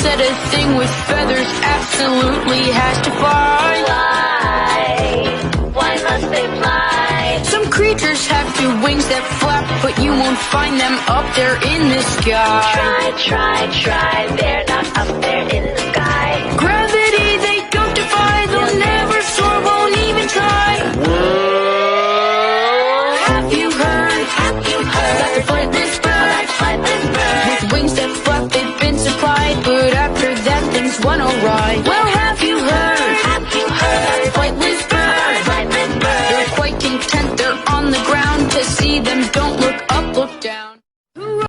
said a thing with feathers absolutely has to fly. Why must they fly? Some creatures have two wings that flap, but you won't find them up there in the sky. Try, they're not up there in the sky. Gravity they don't defy, they'll never soar, won't even try. Have you heard about the flightless bird? With wings that flap, they've been supplied, but after that things went alright.